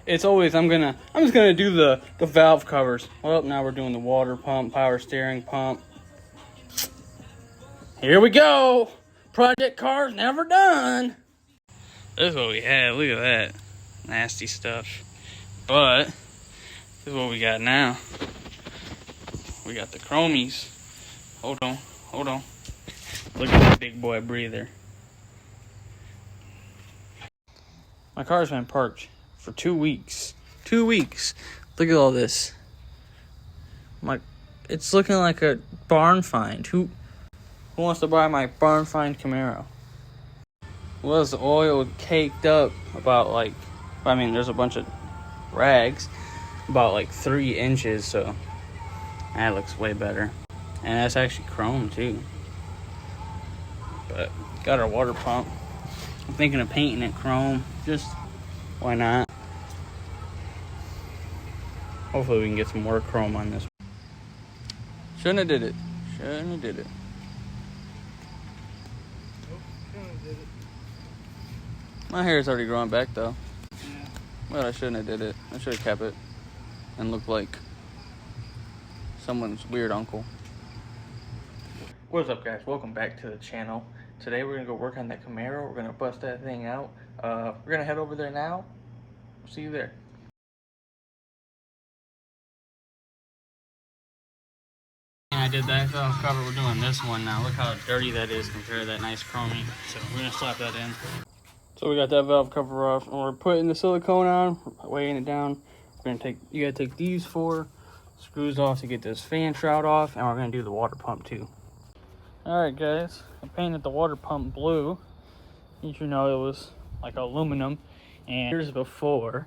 it's always, I'm just gonna do the valve covers. Well, now we're doing the water pump, power steering pump. Here we go. Project car's never done. This is what we had. Look at that nasty stuff. But this is what we got now. We got the chromies. Hold on. Look at that big boy breather. My car's been parked for 2 weeks. 2 weeks. Look at all this. It's looking like a barn find. Who wants to buy my barn find Camaro? Was the oil caked up about there's a bunch of rags about 3 inches, so that looks way better. And that's actually chrome too. But got our water pump. I'm thinking of painting it chrome. Just why not? Hopefully we can get some more chrome on this. Shouldn't have did it. Nope, shouldn't have did it. My hair is already growing back though. Yeah. But I shouldn't have did it. I should have kept it and looked like someone's weird uncle. What's up, guys? Welcome back to the channel. Today we're gonna go work on that Camaro. We're gonna bust that thing out. We're gonna head over there now. See you there. I did that valve cover. We're doing this one now. Look how dirty that is compared to that nice chromey. So we're gonna slap that in. So we got that valve cover off, and we're putting the silicone on, weighing it down. You gotta take these 4 screws off to get this fan shroud off, and we're gonna do the water pump too. All right, guys. I painted the water pump blue. As you know, it was like aluminum. And here's before.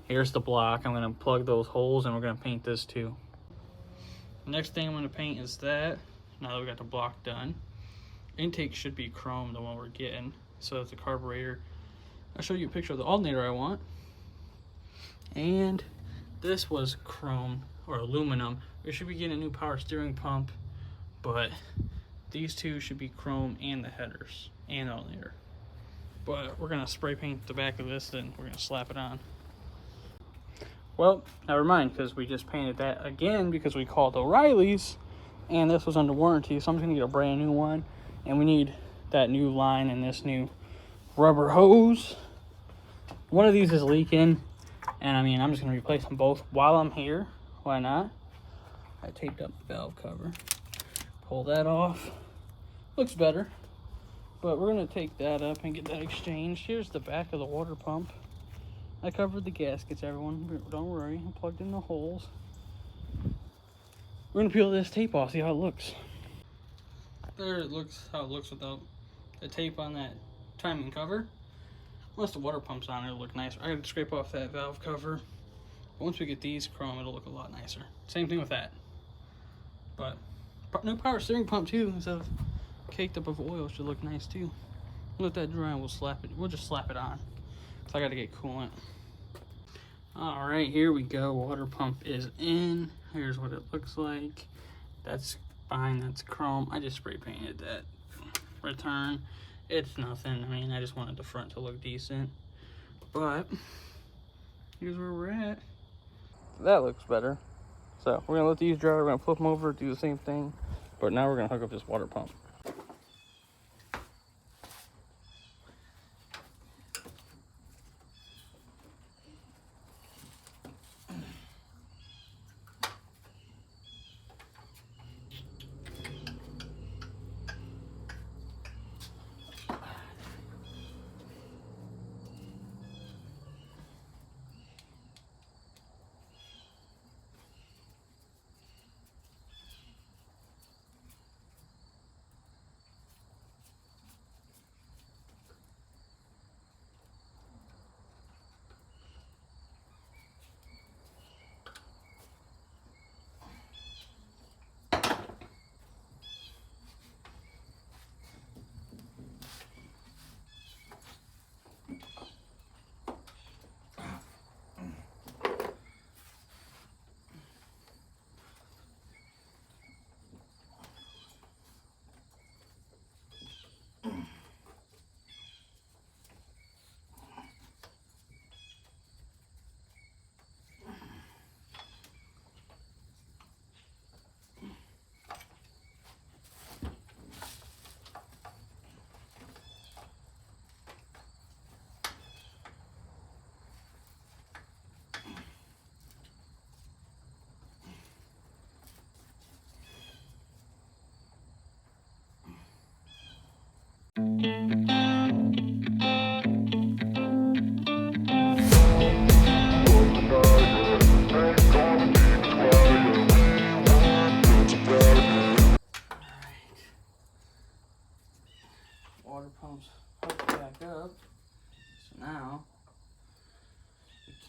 Here's the block. I'm gonna plug those holes, and we're gonna paint this too. Next thing I'm going to paint is that. Now that we got the block done. Intake should be chrome, the one we're getting. So that's the carburetor. I'll show you a picture of the alternator I want. And this was chrome or aluminum. We should be getting a new power steering pump, but these two should be chrome and the headers and the alternator. But we're going to spray paint the back of this, then we're going to slap it on. Well, never mind, because we just painted that again because we called O'Reilly's and this was under warranty, so I'm just going to get a brand new one. And we need that new line and this new rubber hose. One of these is leaking, and I'm just going to replace them both while I'm here. Why not? I taped up the valve cover. Pull that off. Looks better. But we're going to take that up and get that exchanged. Here's the back of the water pump. I covered the gaskets, everyone. Don't worry. I plugged in the holes. We're going to peel this tape off, see how it looks. There it looks, how it looks without the tape on that timing cover. Once the water pump's on, it'll look nicer. I got to scrape off that valve cover. But once we get these chrome, it'll look a lot nicer. Same thing with that. But new power steering pump, too, instead of caked up of oil, should look nice, too. Let that dry and we'll slap it. We'll just slap it on. So I got to get coolant. All right, here we go. Water pump is in. Here's what it looks like. That's fine. That's chrome. I just spray painted that return. It's nothing. I just wanted the front to look decent. But here's where we're at. That looks better. So we're gonna let these dry. We're gonna flip them over, do the same thing. But now we're gonna hook up this water pump.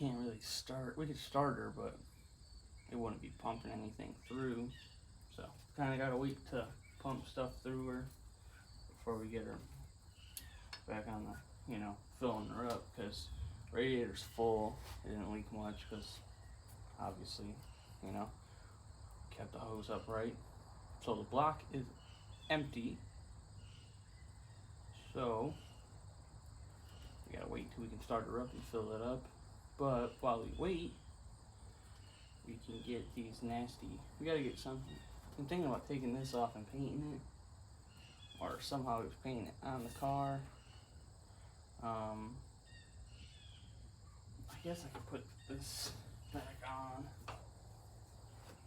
can't really start. We could start her, but it wouldn't be pumping anything through. So kind of gotta wait to pump stuff through her before we get her back on the, filling her up, because radiator's full. It didn't leak much because obviously, kept the hose upright. So the block is empty. So we gotta wait till we can start her up and fill it up. But while we wait, we can get these nasty. We gotta get something. I'm thinking about taking this off and painting it, or somehow just painting it on the car. I guess I could put this back on.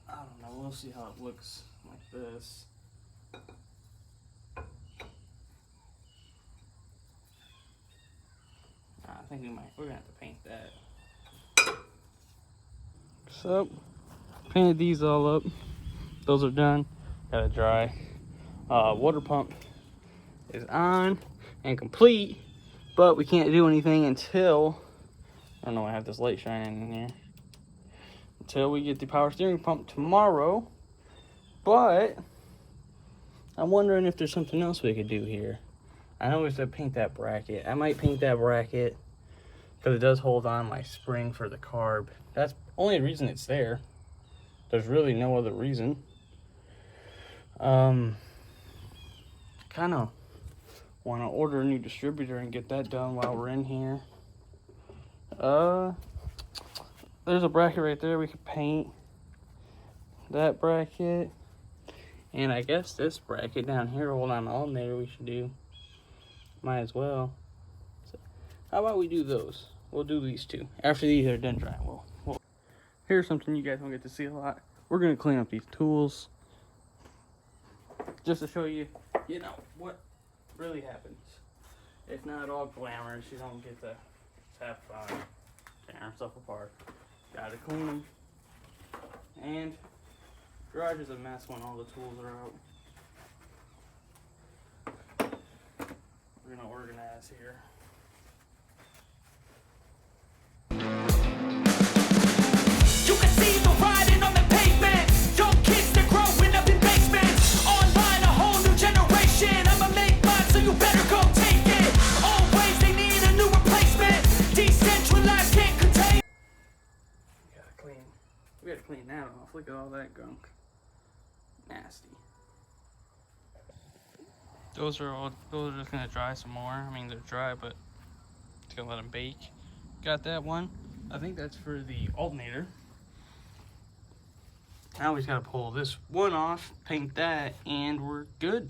I don't know. We'll see how it looks like this. I think we're gonna have to paint that. So, painted these all up. Those are done. Gotta dry. Water pump is on and complete, but we can't do anything until, I don't know, I have this light shining in here, until we get the power steering pump tomorrow. But I'm wondering if there's something else we could do here. I know we have to paint that bracket. I might paint that bracket because it does hold on my spring for the carb. That's the only reason it's there. There's really no other reason. Kind of want to order a new distributor and get that done while we're in here. There's a bracket right there. We could paint that bracket, and I guess this bracket down here hold on all there. We should do. Might as well. So, how about we do those? We'll do these two. After these are done drying, we'll here's something you guys don't get to see a lot. We're gonna clean up these tools just to show you, what really happens. It's not all glamorous. You don't get to have fun tearing stuff apart. Gotta clean them. And garage is a mess when all the tools are out. We're gonna organize here. You can see the riding on the pavement. Young kids, they're growing up in basements. Online, a whole new generation. I'ma make mine, so you better go take it. Always, they need a new replacement. Decentralized, can't contain. We gotta clean that off. Look at all that gunk. Nasty. Those are just gonna dry some more. I mean, they're dry, but it's gonna let them bake. Got that one. I think that's for the alternator. Now we just gotta pull this one off, paint that, and we're good.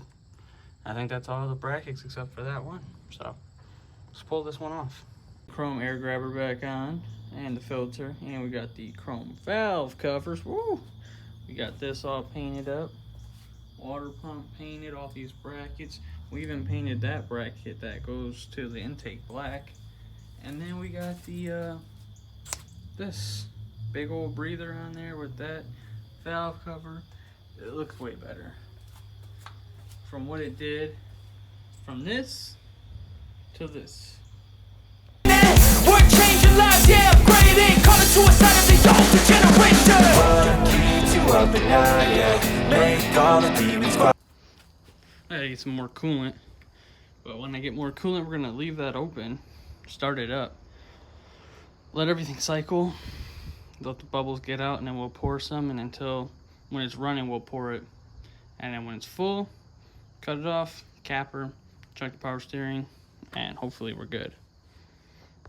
I think that's all the brackets except for that one. So let's pull this one off. Chrome air grabber back on, and the filter, and we got the chrome valve covers. Woo! We got this all painted up. Water pump painted, off these brackets. We even painted that bracket that goes to the intake black. And then we got the this big old breather on there with that valve cover. It looks way better from what it did from this to this. We're changing lives, yeah, upgrading. Call it suicide of the older generation. What keeps you up at night, yeah? Make all the demons quiet. I gotta get some more coolant, but when I get more coolant, we're gonna leave that open, start it up, let everything cycle, let the bubbles get out, and then we'll pour some, and until when it's running, we'll pour it, and then when it's full, cut it off, cap her, check the power steering, and hopefully we're good.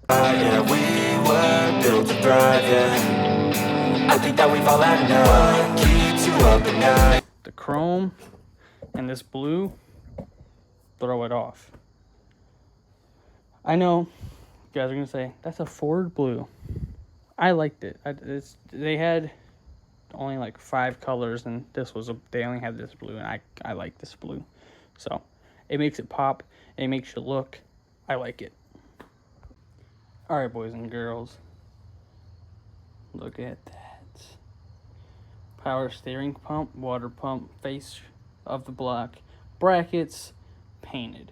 Yeah, we were built to thrive, yeah. I think that we've all had enough. What keeps you up at night? The chrome and this blue, throw it off. I know you guys are gonna say that's a Ford blue. I liked it. They had only like 5 colors, and they only had this blue, and I like this blue. So it makes it pop, and it makes you look. I like it. All right, boys and girls, look at that. Power steering pump, water pump, face of the block, brackets painted,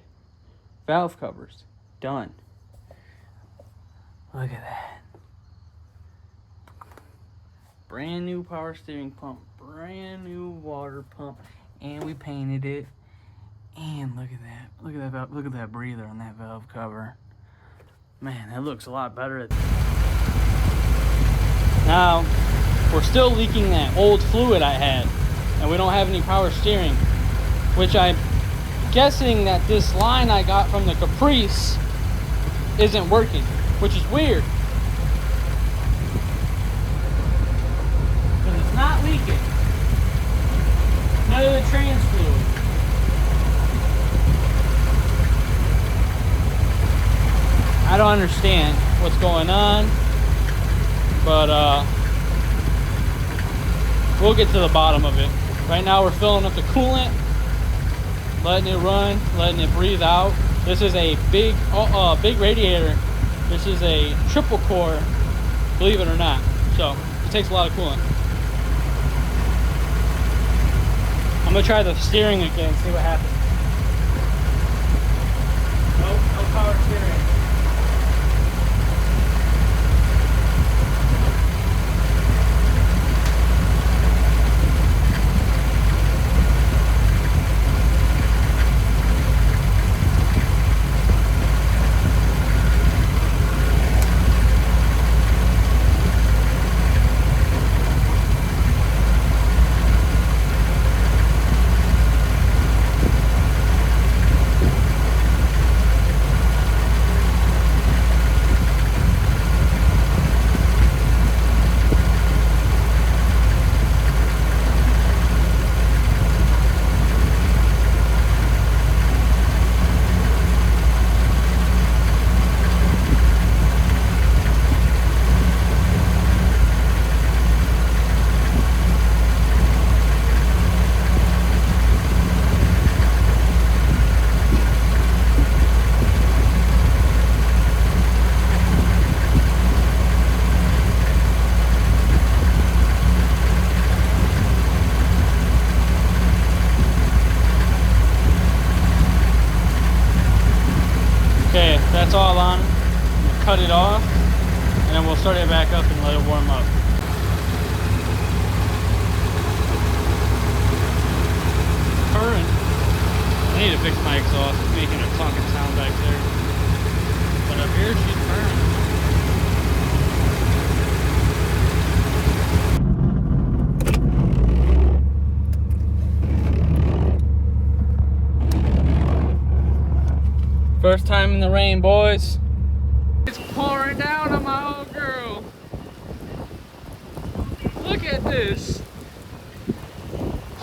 valve covers done. Look at that. brand new power steering pump, brand new water pump, and we painted it. And look at that. Look at that valve. Look at that breather on that valve cover. Man, that looks a lot better. Now, we're still leaking that old fluid I had, and we don't have any power steering, which I'm guessing that this line I got from the Caprice isn't working, which is weird. Because it's not leaking. None of the trans fluid. I don't understand what's going on, but we'll get to the bottom of it. Right now we're filling up the coolant, letting it run, letting it breathe out. This is a big radiator. This is a triple core, believe it or not. So it takes a lot of coolant. I'm gonna try the steering again, see what happens. Nope, no power steering. Okay, that's all on. I'm gonna cut it off, and then we'll start it back up and let it warm up. Purring. I need to fix my exhaust. It's making a clunking sound back there. But up here, she's purring. First time in the rain, boys. It's pouring down on my old girl. Look at this.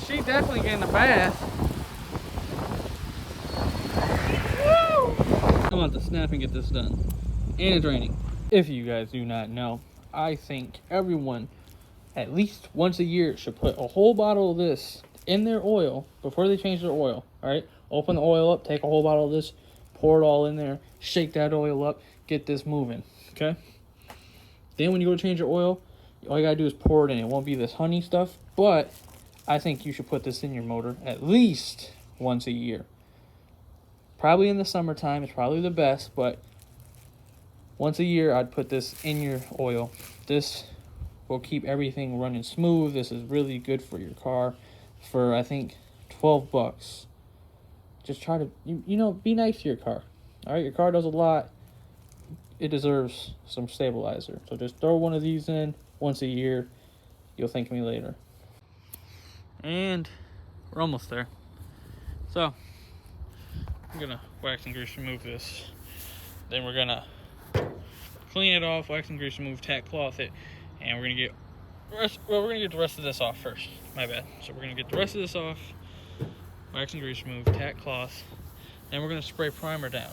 She definitely getting a bath. Woo! I want to snap and get this done. And it's raining. If you guys do not know, I think everyone at least once a year should put a whole bottle of this in their oil before they change their oil. Alright? Open the oil up, take a whole bottle of this, pour it all in there, shake that oil up, get this moving, okay? Then when you go to change your oil, all you gotta do is pour it in. It won't be this honey stuff, but I think you should put this in your motor at least once a year. Probably in the summertime, it's probably the best, but once a year, I'd put this in your oil. This will keep everything running smooth. This is really good for your car for, I think, 12 bucks. Just try to, you know, be nice to your car. All right, your car does a lot. It deserves some stabilizer. So just throw one of these in once a year. You'll thank me later. And we're almost there. So I'm gonna wax and grease remove this. Then we're gonna clean it off, wax and grease remove, tack cloth it, and we're gonna get we're gonna get the rest of this off first. My bad. So we're gonna get the rest of this off. Wax and grease remove, tack cloth, then we're going to spray primer down.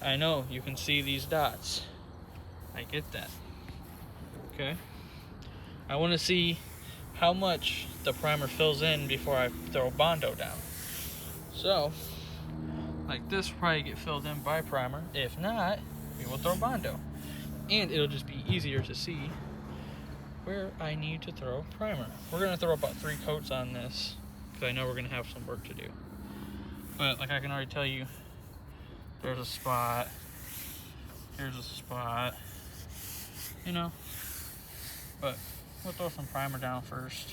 I know you can see these dots. I get that. Okay. I want to see how much the primer fills in before I throw Bondo down. So, like this will probably get filled in by primer. If not, we will throw Bondo. And it'll just be easier to see where I need to throw primer. We're going to throw about 3 coats on this, because I know we're going to have some work to do. But like I can already tell you, there's a spot, here's a spot, you know. But we'll throw some primer down first.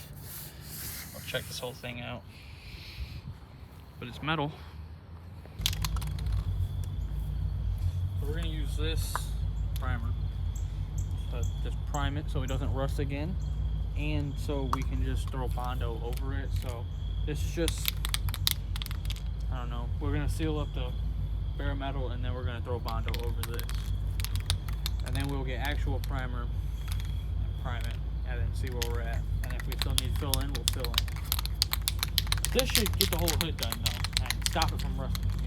I'll check this whole thing out. But it's metal. So we're gonna use this primer to just prime it so it doesn't rust again, and so we can just throw Bondo over it. So this is just, I don't know, we're gonna seal up the bare metal and then we're gonna throw Bondo over this, and then we'll get actual primer and prime it and then see where we're at, and if we still need fill in, we'll fill in. This should get the whole hood done though and stop it from rusting again.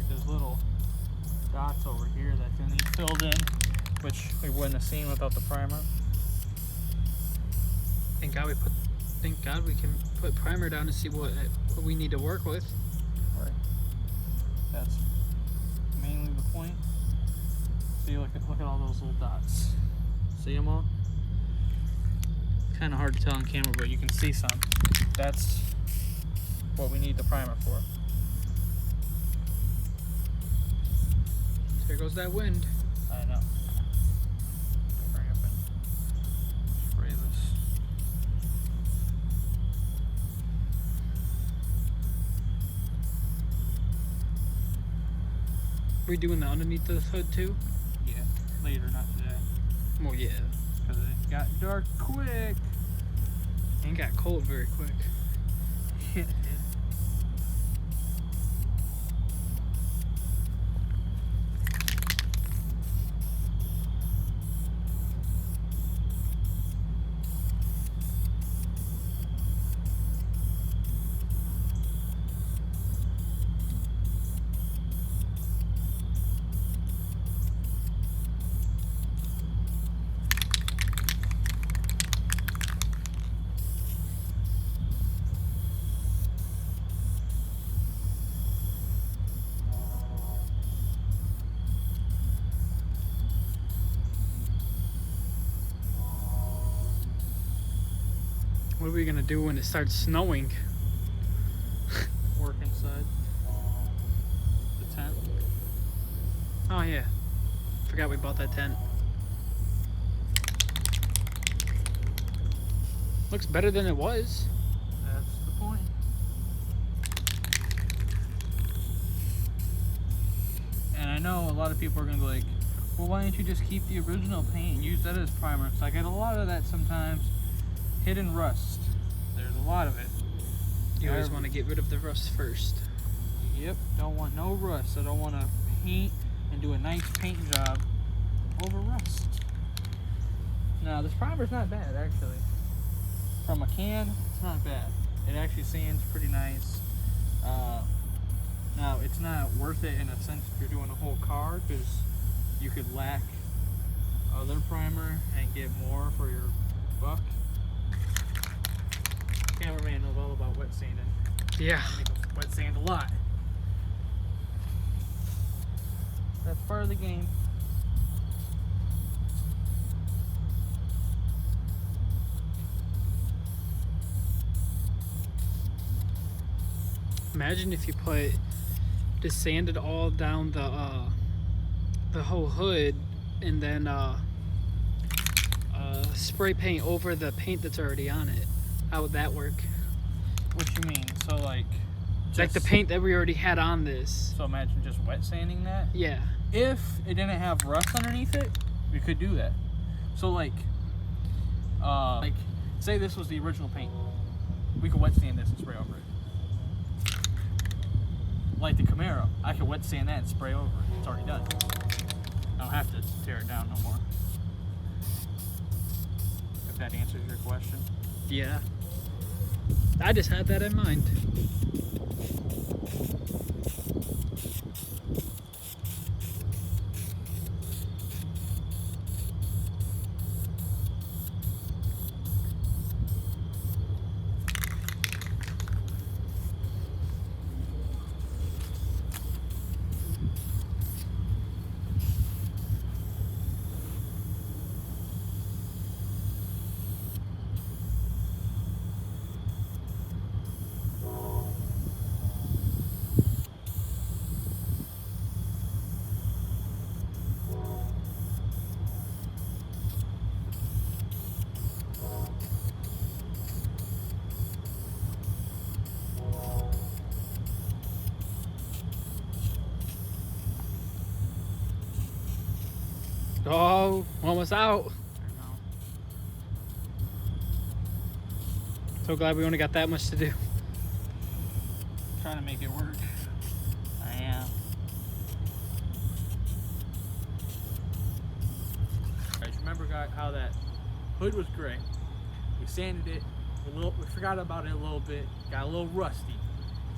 There's little dots over here that can need filled in, which we wouldn't have seen without the primer. Thank God we can put primer down to see what we need to work with. Right. That's mainly the point. See, look at all those little dots. See them all? Kind of hard to tell on camera, but you can see some. That's what we need the primer for. There goes that wind. I know. Bring up and spray this. We doing the underneath the hood too? Yeah, later, not today. Well, yeah. Because it got dark quick. And got cold very quick. Yeah. What are we gonna do when it starts snowing? Work inside the tent. Oh yeah. Forgot we bought that tent. Looks better than it was. That's the point. And I know a lot of people are gonna be like, well, why don't you just keep the original paint and use that as primer? So I get a lot of that sometimes. Hidden rust. There's a lot of it. You always want to get rid of the rust first. Yep, don't want no rust. I don't want to paint and do a nice paint job over rust. Now, this primer's not bad, actually. From a can, it's not bad. It actually sands pretty nice. Now, it's not worth it in a sense if you're doing a whole car, because you could lack other primer and get more for your buck. Cameraman knows all about wet sanding. Yeah. I make them wet sand a lot. That's part of the game. Imagine if you just sanded all down the whole hood and then spray paint over the paint that's already on it. How would that work? What you mean? So like the paint that we already had on this. So imagine just wet sanding that. Yeah. If it didn't have rust underneath it, we could do that. So like say this was the original paint. We could wet sand this and spray over it. Like the Camaro, I could wet sand that and spray over it. It's already done. I don't have to tear it down no more. If that answers your question. Yeah. I just had that in mind. Oh, almost out. I know. So glad we only got that much to do. Trying to make it work. I am. Guys, remember how that hood was gray? We sanded it. We forgot about it a little bit. Got a little rusty.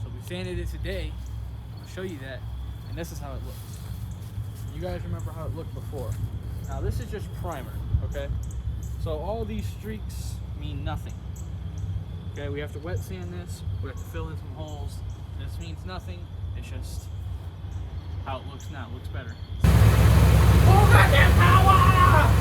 So we sanded it today. I'll show you that. And this is how it looks. You guys remember how it looked before. Now this is just primer, okay? So all these streaks mean nothing. Okay, we have to wet sand this. We have to fill in some holes. This means nothing. It's just how it looks now. It looks better. Oh, goddamn power!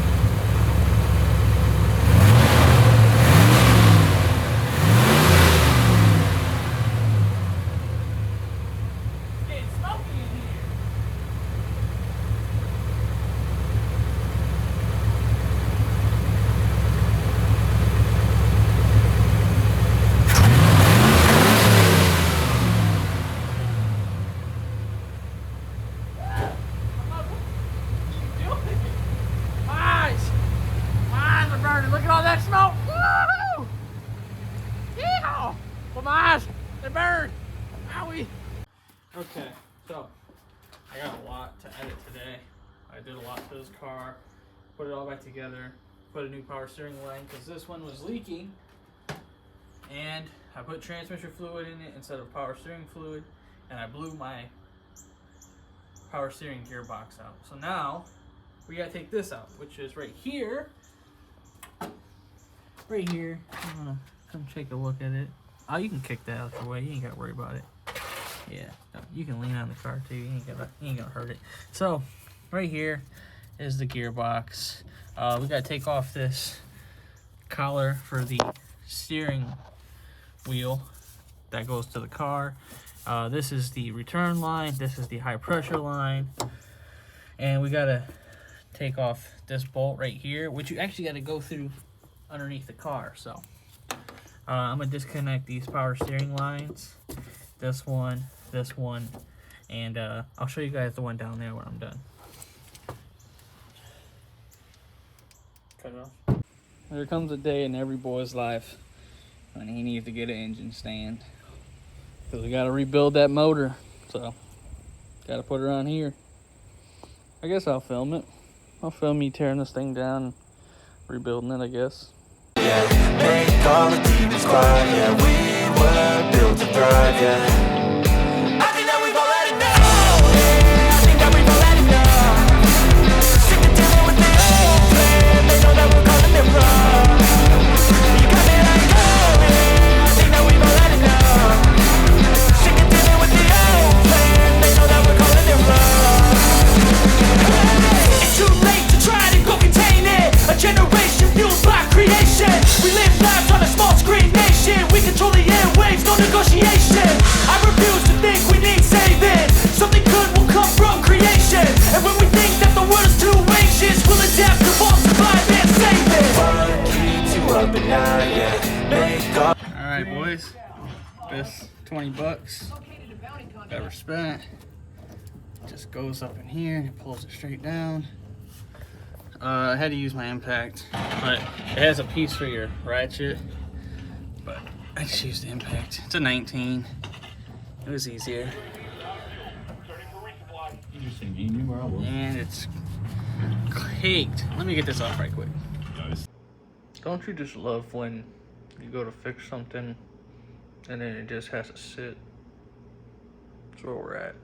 Look at all that smoke! Woo! Yeehaw! Well, my eyes, they burn! Owie! Okay, so I got a lot to edit today. I did a lot to this car, put it all back together, put a new power steering line because this one was leaking, and I put transmission fluid in it instead of power steering fluid, and I blew my power steering gearbox out. So now we gotta take this out, which is right here. Right here. I'm gonna come take a look at it. Oh, you can kick that out your way. You ain't gotta worry about it. Yeah, no, you can lean on the car too. You ain't gonna hurt it. So, right here is the gearbox. We gotta take off this collar for the steering wheel that goes to the car. This is the return line. This is the high pressure line, and we gotta take off this bolt right here, which you actually gotta go through underneath the car. So I'm gonna disconnect these power steering lines, this one, and I'll show you guys the one down there when I'm done. Cut it off. There comes a day in every boy's life when he needs to get an engine stand, because we gotta rebuild that motor. So gotta put it on here. I guess I'll film it. I'll film me tearing this thing down and rebuilding it, I guess. Yeah, make all the demons quiet. Yeah, we were built to thrive. Yeah. I think that we've all had enough. Yeah, I think that we've all had enough. Sick of dealing with the old plan. They know that we're calling it wrong. You got me like, oh yeah, I think that we've all had enough. Sick of dealing with the old plan. They know that we're calling it wrong. It's too late to try to go contain it. A generation fueled by creation. We live lives on a small screen nation. We control the airwaves, no negotiation. I refuse to think we need saving. Something good will come from creation. And when we think that the world is too anxious, we'll adapt, evolve, survive, and save it. What keeps you up at night? Yeah, make all. All right, boys. This 20 bucks ever spent just goes up in here and it pulls it straight down. I had to use my impact, but it has a piece for your ratchet, but I just used the impact. It's a 19. It was easier. And it's caked. Let me get this off right quick. Don't you just love when you go to fix something and then it just has to sit? That's where we're at.